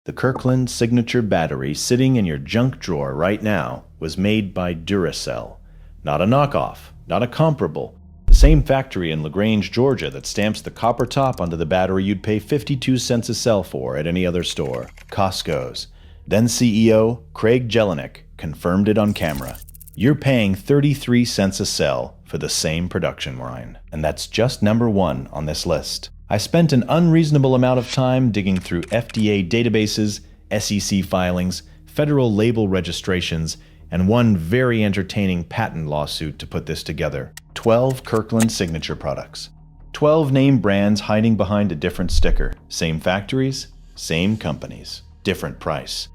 The Kirkland Signature battery sitting in your junk drawer right now was made by Duracell. Not a knockoff, not a comparable. The same factory in LaGrange, Georgia that stamps the copper top onto the battery you'd pay 52 cents a cell for at any other store. Costco's. Then CEO Craig Jelinek confirmed it on camera. You're paying 33 cents a cell for the same production line. And that's just number 1 on this list. I spent an unreasonable amount of time digging through FDA databases, SEC filings, federal label registrations, and one very entertaining patent lawsuit to put this together. 12 Kirkland Signature products. 12 name brands hiding behind a different sticker. Same factories, same companies, different price.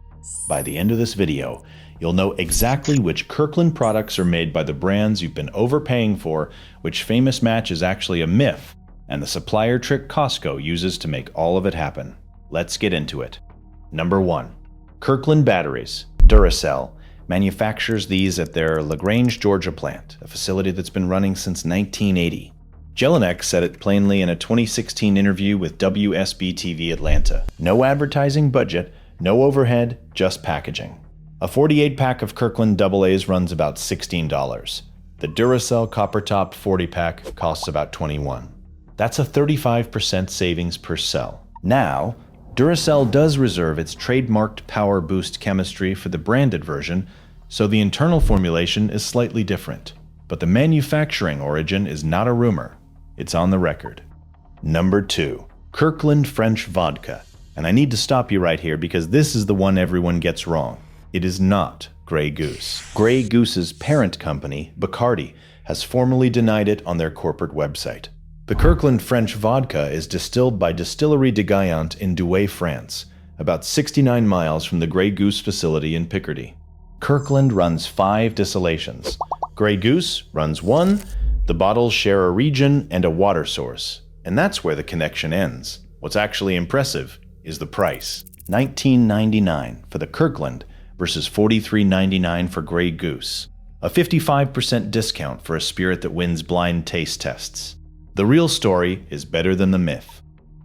By the end of this video, you'll know exactly which Kirkland products are made by the brands you've been overpaying for, which famous match is actually a myth, and the supplier trick Costco uses to make all of it happen. Let's get into it. Number 1. Kirkland batteries. Duracell manufactures these at their LaGrange, Georgia plant, a facility that's been running since 1980. Jelinek said it plainly in a 2016 interview with WSB-TV Atlanta. No advertising budget, no overhead, just packaging. A 48-pack of Kirkland AA's runs about $16. The Duracell Copper Top 40-pack costs about $21. That's a 35% savings per cell. Now, Duracell does reserve its trademarked Power Boost chemistry for the branded version, so the internal formulation is slightly different. But the manufacturing origin is not a rumor. It's on the record. Number 2. Kirkland French vodka. And I need to stop you right here because this is the one everyone gets wrong. It is not Grey Goose. Grey Goose's parent company, Bacardi, has formally denied it on their corporate website. The Kirkland French vodka is distilled by Distillery in Douai, France, about 69 miles from the Grey Goose facility in Picardy. Kirkland runs 5 distillations. Grey Goose runs 1, the bottles share a region and a water source, and that's where the connection ends. What's actually impressive is the price. $19.99 for the Kirkland versus $43.99 for Grey Goose. A 55% discount for a spirit that wins blind taste tests. The real story is better than the myth.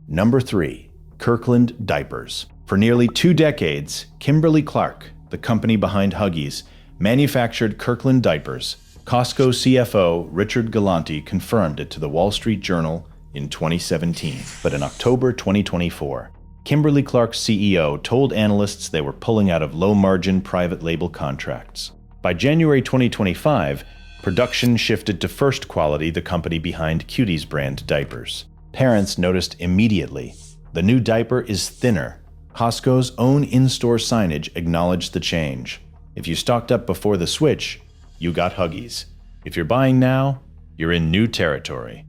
Number 3. Kirkland diapers. For nearly 2 decades, Kimberly-Clark, the company behind Huggies, manufactured Kirkland diapers. Costco CFO Richard Galanti confirmed it to the Wall Street Journal in 2017. But in October 2024, Kimberly-Clark's CEO told analysts they were pulling out of low-margin private label contracts. By January 2025, production shifted to First Quality, the company behind Cuties brand diapers. Parents noticed immediately. The new diaper is thinner. Costco's own in-store signage acknowledged the change. If you stocked up before the switch, you got Huggies. If you're buying now, you're in new territory.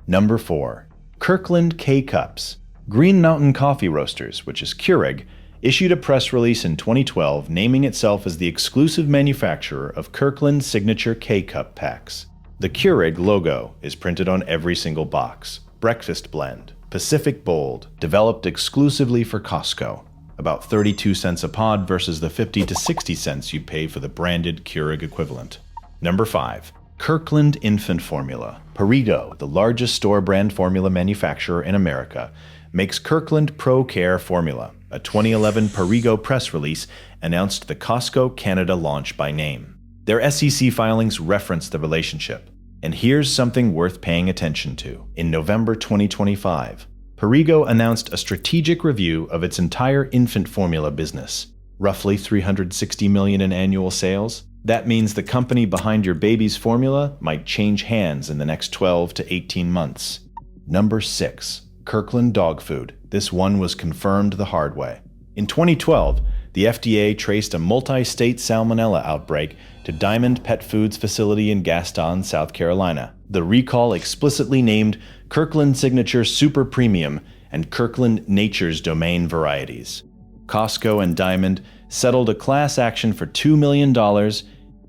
Number 4. Kirkland K-Cups. Green Mountain Coffee Roasters, which is Keurig, issued a press release in 2012 naming itself as the exclusive manufacturer of Kirkland Signature K-Cup packs. The Keurig logo is printed on every single box. Breakfast blend, Pacific Bold, developed exclusively for Costco. About 32 cents a pod versus the 50 to 60 cents you'd pay for the branded Keurig equivalent. Number 5. Kirkland Infant Formula. Perrigo, the largest store brand formula manufacturer in America, makes Kirkland Pro Care formula. A 2011 Perrigo press release announced the Costco Canada launch by name. Their SEC filings reference the relationship. And here's something worth paying attention to. In November 2025, Perrigo announced a strategic review of its entire infant formula business. Roughly $360 million in annual sales. That means the company behind your baby's formula might change hands in the next 12 to 18 months. Number 6. Kirkland dog food. This one was confirmed the hard way. In 2012, the FDA traced a multi-state salmonella outbreak to Diamond Pet Foods facility in Gaston, South Carolina. The recall explicitly named Kirkland Signature Super Premium and Kirkland Nature's Domain varieties. Costco and Diamond settled a class action for $2 million,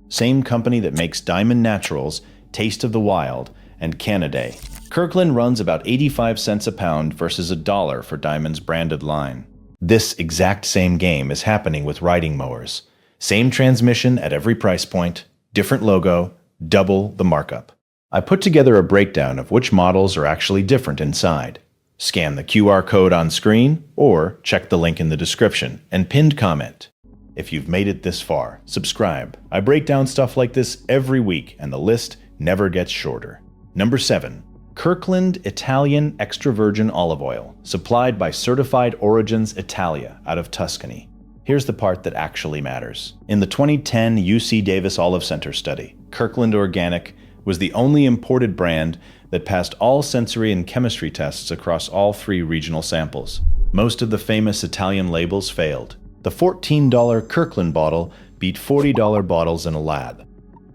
same company that makes Diamond Naturals, Taste of the Wild, and Canaday. Kirkland runs about 85 cents a pound versus $1 for Diamond's branded line. This exact same game is happening with riding mowers. Same transmission at every price point, different logo, double the markup. I put together a breakdown of which models are actually different inside. Scan the QR code on screen or check the link in the description and pinned comment. If you've made it this far, subscribe. I break down stuff like this every week and the list never gets shorter. Number 7. Kirkland Italian Extra Virgin Olive Oil, supplied by Certified Origins Italia out of Tuscany. Here's the part that actually matters. In the 2010 UC Davis Olive Center study, Kirkland Organic was the only imported brand that passed all sensory and chemistry tests across all 3 regional samples. Most of the famous Italian labels failed. The $14 Kirkland bottle beat $40 bottles in a lab.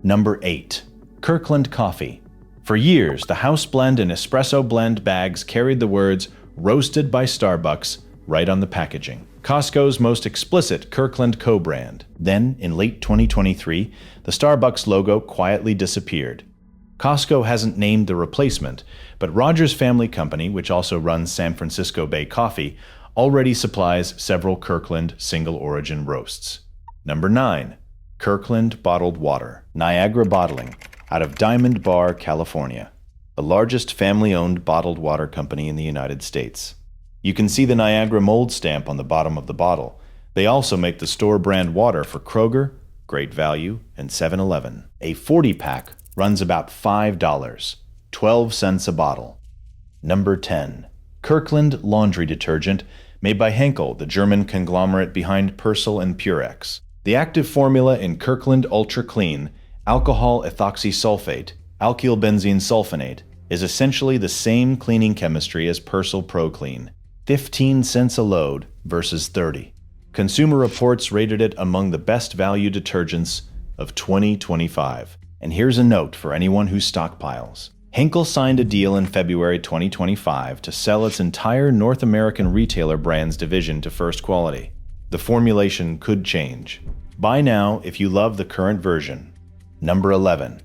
Number 8. Kirkland Coffee. For years, the house blend and espresso blend bags carried the words "Roasted by Starbucks" right on the packaging. Costco's most explicit Kirkland co-brand. Then, in late 2023, the Starbucks logo quietly disappeared. Costco hasn't named the replacement, but Rogers Family Company, which also runs San Francisco Bay Coffee, already supplies several Kirkland single-origin roasts. Number 9. Kirkland Bottled Water. Niagara Bottling, out of Diamond Bar, California, the largest family-owned bottled water company in the United States. You can see the Niagara mold stamp on the bottom of the bottle. They also make the store brand water for Kroger, Great Value, and 7-Eleven. A 40-pack runs about $5, 12 cents a bottle. Number 10. Kirkland Laundry Detergent, made by Henkel, the German conglomerate behind Persil and Purex. The active formula in Kirkland Ultra Clean, alcohol ethoxysulfate, alkyl benzene sulfonate, is essentially the same cleaning chemistry as Persil Pro Clean. 15 cents a load versus 30. Consumer Reports rated it among the best value detergents of 2025. And here's a note for anyone who stockpiles. Henkel signed a deal in February 2025 to sell its entire North American retailer brands division to First Quality. The formulation could change. Buy now if you love the current version. Number 11.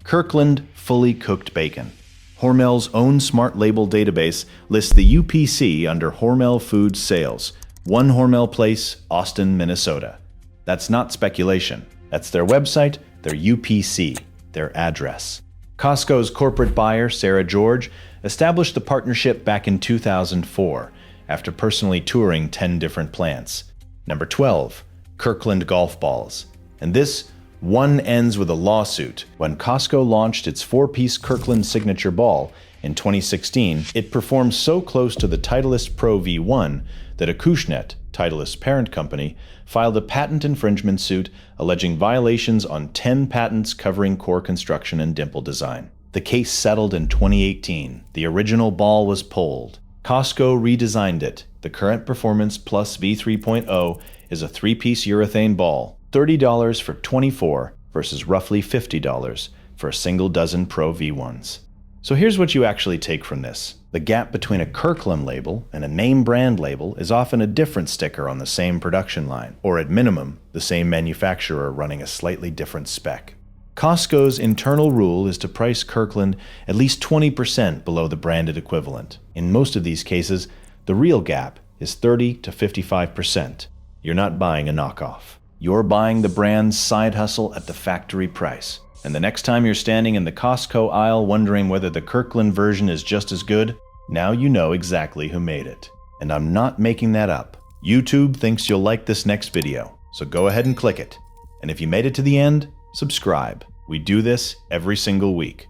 Kirkland Fully Cooked Bacon. Hormel's own smart label database lists the UPC under Hormel Foods Sales. One Hormel place, Austin, Minnesota. That's not speculation. That's their website, their UPC, their address. Costco's corporate buyer, Sarah George, established the partnership back in 2004 after personally touring 10 different plants. Number 12. Kirkland Golf Balls. And this one ends with a lawsuit. When Costco launched its 4-piece Kirkland Signature ball in 2016, it performed so close to the Titleist Pro V1 that Acushnet, Titleist's parent company, filed a patent infringement suit alleging violations on 10 patents covering core construction and dimple design. The case settled in 2018. The original ball was pulled. Costco redesigned it. The current Performance Plus V3.0 is a 3-piece urethane ball. $30 for 24 versus roughly $50 for a single dozen Pro V1s. So here's what you actually take from this. The gap between a Kirkland label and a name brand label is often a different sticker on the same production line, or at minimum, the same manufacturer running a slightly different spec. Costco's internal rule is to price Kirkland at least 20% below the branded equivalent. In most of these cases, the real gap is 30 to 55%. You're not buying a knockoff. You're buying the brand's side hustle at the factory price. And the next time you're standing in the Costco aisle wondering whether the Kirkland version is just as good, now you know exactly who made it. And I'm not making that up. YouTube thinks you'll like this next video, so go ahead and click it. And if you made it to the end, subscribe. We do this every single week.